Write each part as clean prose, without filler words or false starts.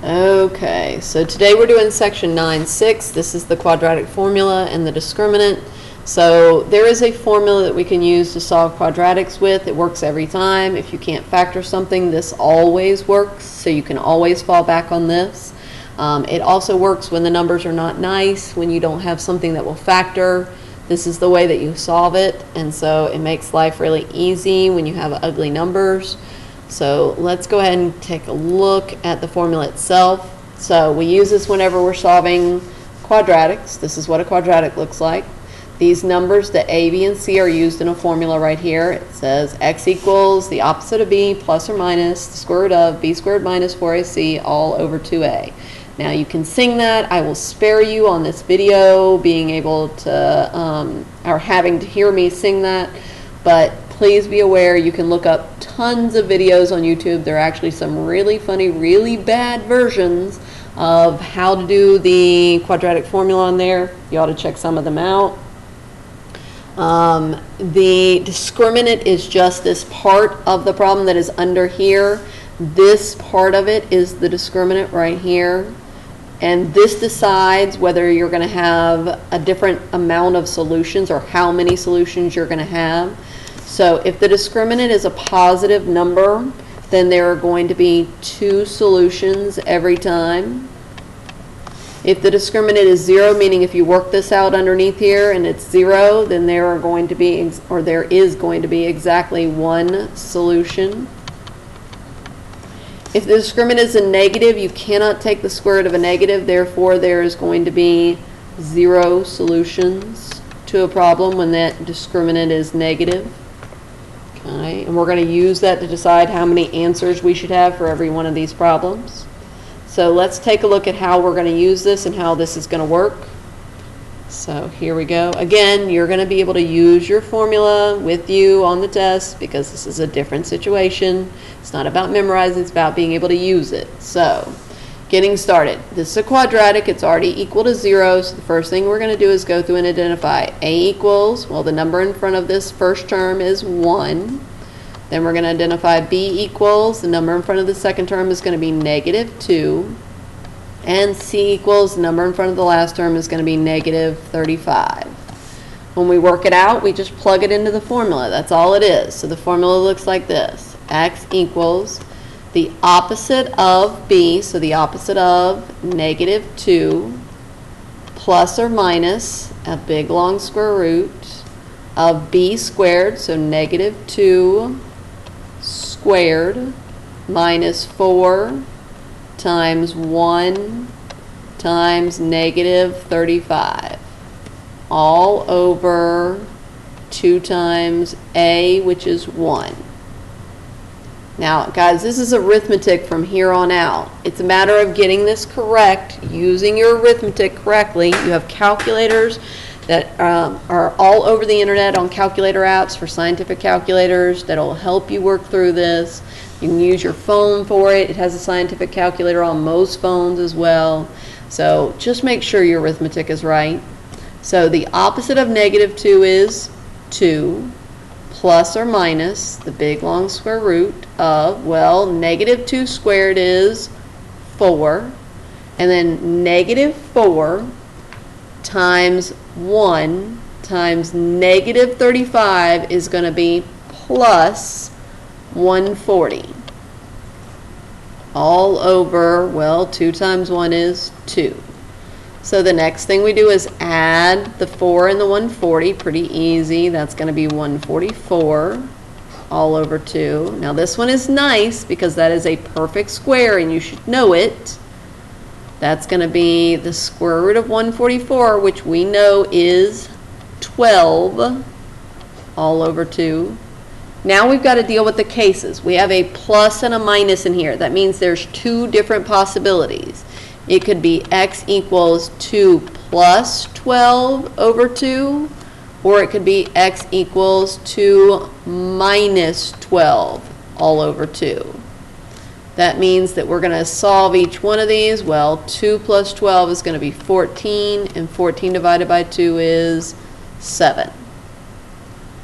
Okay, so today we're doing section 9.6. This is the quadratic formula and the discriminant. So there is a formula that we can use to solve quadratics with. It works every time. If you can't factor something, this always works, so you can always fall back on this. It also works when the numbers are not nice, when you don't have something that will factor. This is the way that you solve it, and so it makes life really easy when you have ugly numbers. So let's go ahead and take a look at the formula itself. So we use this whenever we're solving quadratics. This is what a quadratic looks like. These numbers, the a, b, and c, are used in a formula right here. It says x equals the opposite of b plus or minus the square root of b squared minus 4ac all over 2a. Now you can sing that. I will spare you on this video being able to, or having to hear me sing that, but please be aware you can look up tons of videos on YouTube. There are actually some really funny, really bad versions of how to do the quadratic formula on there. You ought to check some of them out. The discriminant is just this part of the problem that is under here. This part of it is the discriminant right here. And this decides whether you're going to have a different amount of solutions or how many solutions you're going to have. So if the discriminant is a positive number, then there are going to be 2 solutions every time. If the discriminant is 0, meaning if you work this out underneath here and it's 0, then there are going to be, or there is going to be exactly 1 solution. If the discriminant is a negative, you cannot take the square root of a negative, therefore there is going to be 0 solutions to a problem when that discriminant is negative. Okay, and we're going to use that to decide how many answers we should have for every one of these problems. So let's take a look at how we're going to use this and how this is going to work. So here we go. Again, you're going to be able to use your formula with you on the test because this is a different situation. It's not about memorizing, it's about being able to use it. So, getting started. This is a quadratic, it's already equal to 0, so the first thing we're going to do is go through and identify a equals, well, the number in front of this first term is 1. Then we're going to identify b equals, the number in front of the second term is going to be negative 2. And c equals, the number in front of the last term is going to be negative 35. When we work it out, we just plug it into the formula. That's all it is. So the formula looks like this. X equals the opposite of b, so the opposite of negative 2, plus or minus a big long square root of b squared, so negative 2 squared minus 4 times 1 times negative 35 all over 2 times a, which is 1. Now guys, this is arithmetic from here on out. It's a matter of getting this correct, using your arithmetic correctly. You have calculators that are all over the internet on calculator apps for scientific calculators that will help you work through this. You can use your phone for it. It has a scientific calculator on most phones as well. So just make sure your arithmetic is right. So the opposite of negative 2 is 2, plus or minus the big long square root of, well, negative 2 squared is 4. And then negative 4 times 1 times negative 35 is going to be plus 140 all over, well, 2 times 1 is 2. So the next thing we do is add the 4 and the 140, pretty easy. That's going to be 144 all over 2. Now this one is nice because that is a perfect square and you should know it. That's going to be the square root of 144, which we know is 12 all over 2. Now we've got to deal with the cases. We have a plus and a minus in here. That means there's 2 different possibilities. It could be x equals 2 plus 12 over 2, or it could be x equals 2 minus 12 all over 2. That means that we're going to solve each one of these. Well, 2 plus 12 is going to be 14, and 14 divided by 2 is 7.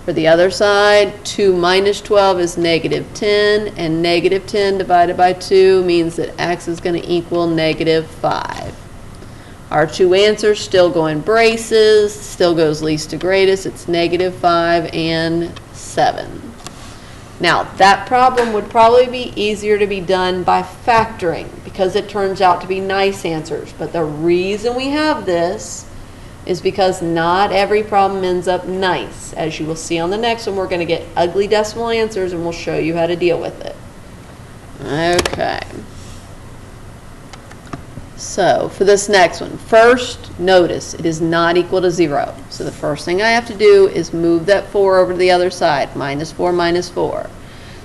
For the other side, 2 minus 12 is negative 10, and negative 10 divided by 2 means that x is going to equal negative 5. Our two answers still go in braces, still goes least to greatest. It's negative 5 and 7. Now, that problem would probably be easier to be done by factoring because it turns out to be nice answers. But the reason we have this is because not every problem ends up nice. As you will see on the next one, we're going to get ugly decimal answers and we'll show you how to deal with it. Okay. So for this next one, first notice it is not equal to 0. So the first thing I have to do is move that 4 over to the other side. Minus 4 minus 4.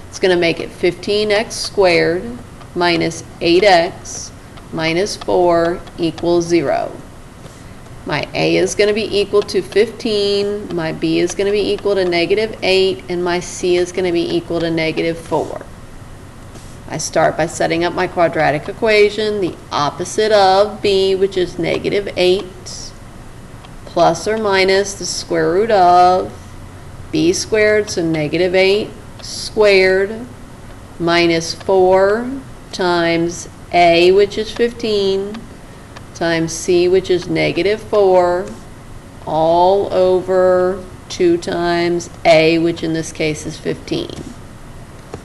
It's going to make it 15x squared minus 8x minus 4 equals 0. My a is going to be equal to 15, my b is going to be equal to negative 8, and my c is going to be equal to negative 4. I start by setting up my quadratic equation, the opposite of b, which is negative 8, plus or minus the square root of b squared, so negative 8 squared, minus 4 times a, which is 15, times c, which is negative 4, all over 2 times a, which in this case is 15.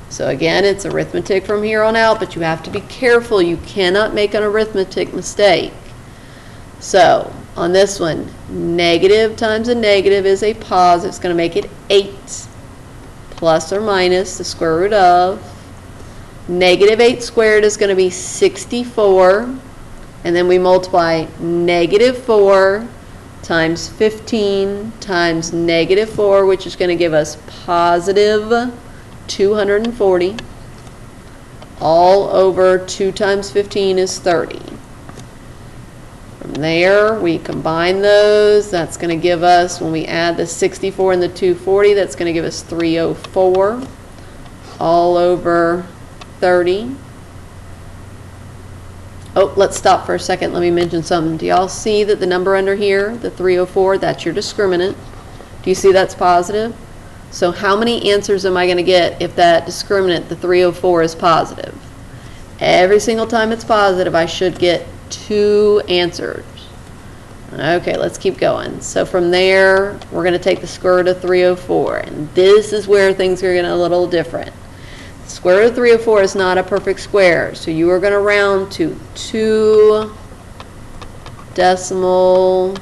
So again, it's arithmetic from here on out, but you have to be careful. You cannot make an arithmetic mistake. So on this one, negative times a negative is a positive. It's going to make it 8, plus or minus the square root of. Negative 8 squared is going to be 64. And then we multiply negative 4 times 15 times negative 4, which is going to give us positive 240. All over 2 times 15 is 30. From there, we combine those. That's going to give us, when we add the 64 and the 240, that's going to give us 304. All over 30. Oh, let's stop for a second. Let me mention something. Do y'all see that the number under here, the 304, that's your discriminant? Do you see that's positive? So how many answers am I going to get if that discriminant, the 304, is positive? Every single time it's positive, I should get 2 answers. Okay, let's keep going. So from there, we're going to take the square root of 304. And this is where things are getting a little different. Square root of 304 is not a perfect square, so you are going to round to 2 decimal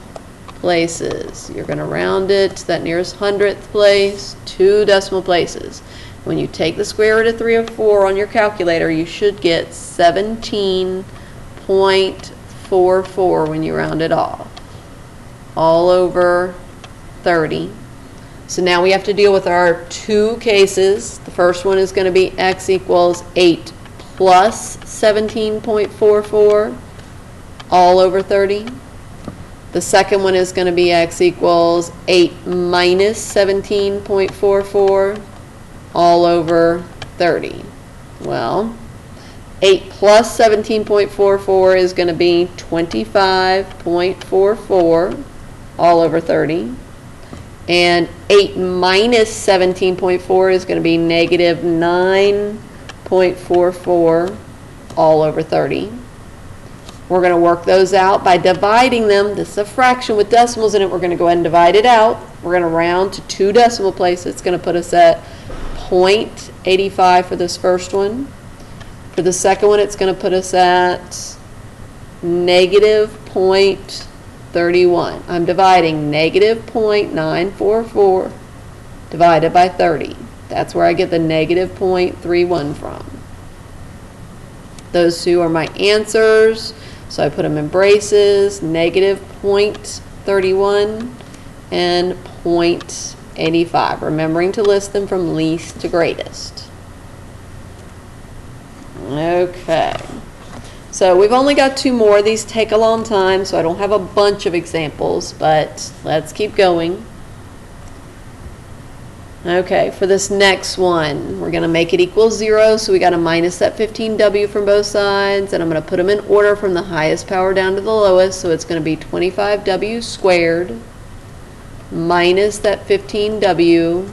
places. You're going to round it to that nearest hundredth place, 2 decimal places. When you take the square root of 304 on your calculator, you should get 17.44 when you round it off. All over 30. So now we have to deal with our 2 cases. The first one is going to be x equals 8 plus 17.44 all over 30. The second one is going to be x equals 8 minus 17.44 all over 30. Well, 8 plus 17.44 is going to be 25.44 all over 30. And 8 minus 17.4 is going to be negative 9.44 all over 30. We're going to work those out by dividing them. This is a fraction with decimals in it. We're going to go ahead and divide it out. We're going to round to 2 decimal places. It's going to put us at 0.85 for this first one. For the second one, it's going to put us at negative 0.31. I'm dividing negative 0.944 divided by 30. That's where I get the negative 0.31 from. Those 2 are my answers. So I put them in braces, negative 0.31 and 0.85, remembering to list them from least to greatest. Okay. So we've only got 2 more. These take a long time, so I don't have a bunch of examples, but let's keep going. Okay, for this next one, we're going to make it equal 0, so we got to minus that 15w from both sides, and I'm going to put them in order from the highest power down to the lowest, so it's going to be 25w squared minus that 15W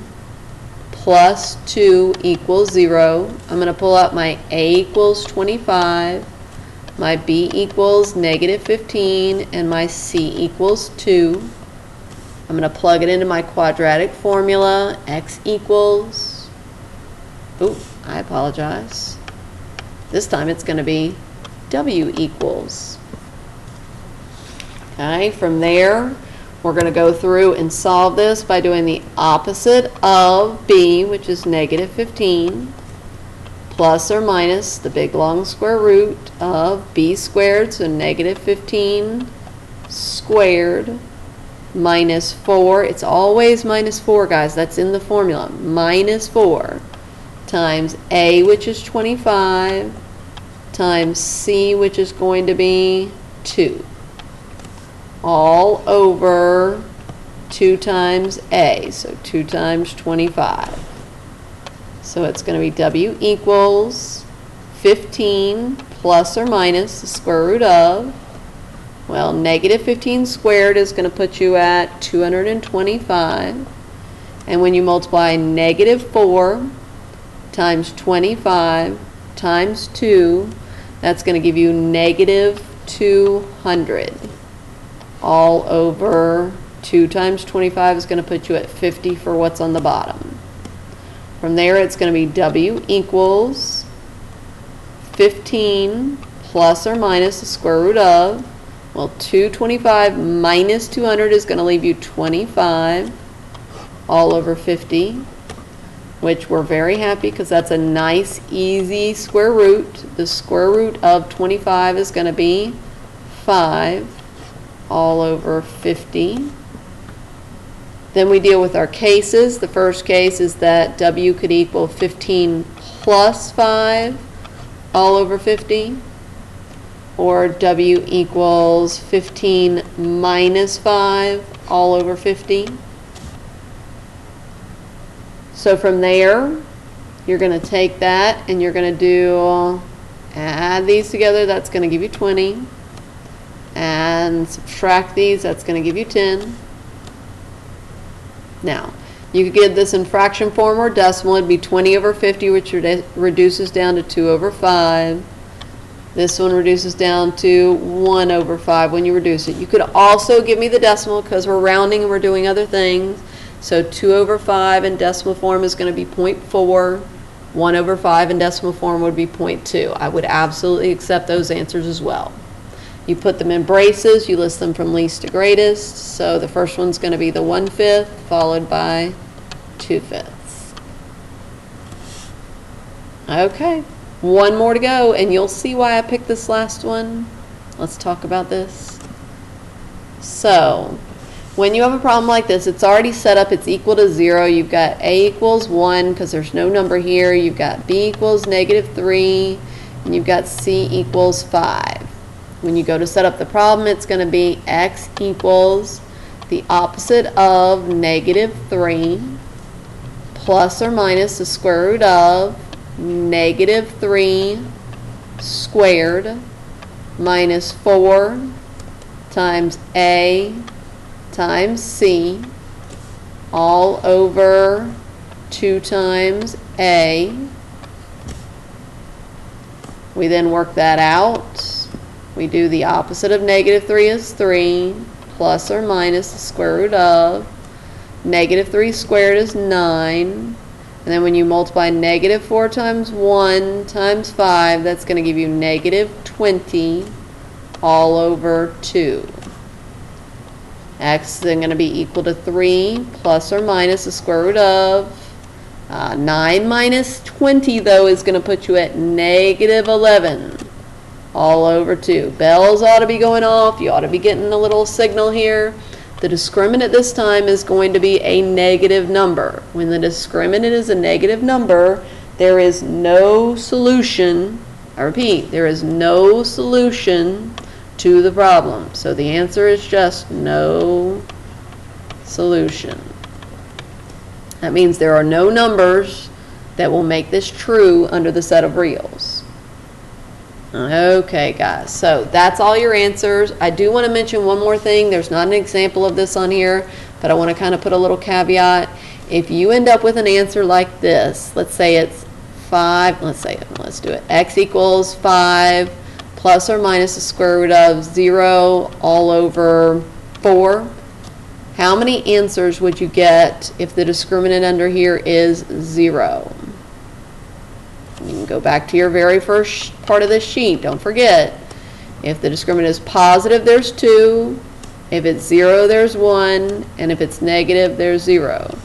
plus 2 equals 0. I'm going to pull out my A equals 25, my B equals negative 15, and my C equals 2. I'm going to plug it into my quadratic formula. X equals, I apologize. This time it's going to be W equals. Okay, from there, we're going to go through and solve this by doing the opposite of B, which is negative 15, plus or minus the big long square root of B squared, so negative 15 squared, minus 4. It's always minus 4, guys. That's in the formula. Minus 4 times A, which is 25, times C, which is going to be 2. All over 2 times A, so 2 times 25. So it's going to be W equals 15 plus or minus the square root of, well, negative 15 squared is going to put you at 225. And when you multiply negative 4 times 25 times 2, that's going to give you negative 200. All over 2 times 25 is going to put you at 50 for what's on the bottom. From there, it's going to be W equals 15 plus or minus the square root of, well, 225 minus 200 is going to leave you 25 all over 50, which we're very happy because that's a nice, easy square root. The square root of 25 is going to be 5 all over 50. Then we deal with our cases. The first case is that W could equal 15 plus 5 all over 50, or W equals 15 minus 5 all over 50. So from there, you're going to take that and you're going to add these together. That's going to give you 20. And subtract these, that's going to give you 10. Now, you could get this in fraction form or decimal. It'd be 20 over 50, which reduces down to 2 over 5. This one reduces down to 1 over 5 when you reduce it. You could also give me the decimal because we're rounding and we're doing other things. So 2 over 5 in decimal form is going to be 0.4. 1 over 5 in decimal form would be 0.2. I would absolutely accept those answers as well. You put them in braces, you list them from least to greatest. So the first one's going to be the 1/5, followed by 2/5. Okay, one more to go, and you'll see why I picked this last one. Let's talk about this. So, when you have a problem like this, it's already set up, it's equal to 0. You've got A equals 1 because there's no number here. You've got B equals negative 3, and you've got C equals 5. When you go to set up the problem, it's going to be X equals the opposite of negative 3 plus or minus the square root of negative 3 squared minus 4 times A times C all over 2 times A. We then work that out. We do the opposite of negative 3 is 3, plus or minus the square root of. Negative 3 squared is 9. And then when you multiply negative 4 times 1 times 5, that's going to give you negative 20 all over 2. X is then going to be equal to 3 plus or minus the square root of. 9 minus 20, though, is going to put you at negative 11. All over 2. Bells ought to be going off. You ought to be getting a little signal here. The discriminant this time is going to be a negative number. When the discriminant is a negative number, there is no solution. I repeat, there is no solution to the problem. So the answer is just no solution. That means there are no numbers that will make this true under the set of reals. Okay, guys, so that's all your answers. I do want to mention one more thing. There's not an example of this on here, but I want to kind of put a little caveat. If you end up with an answer like this, let's say it's 5, let's do it, x equals 5 plus or minus the square root of 0 all over 4. How many answers would you get if the discriminant under here is 0? You can go back to your very first part of this sheet. Don't forget, if the discriminant is positive, there's 2. If it's 0, there's 1. And if it's negative, there's 0.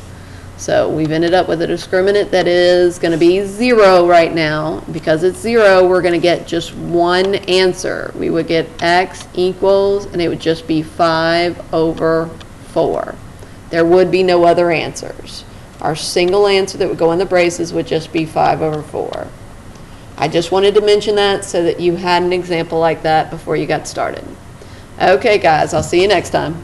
So we've ended up with a discriminant that is going to be 0 right now. Because it's 0, we're going to get just one answer. We would get x equals, and it would just be 5 over 4. There would be no other answers. Our single answer that would go in the braces would just be 5 over 4. I just wanted to mention that so that you had an example like that before you got started. Okay, guys, I'll see you next time.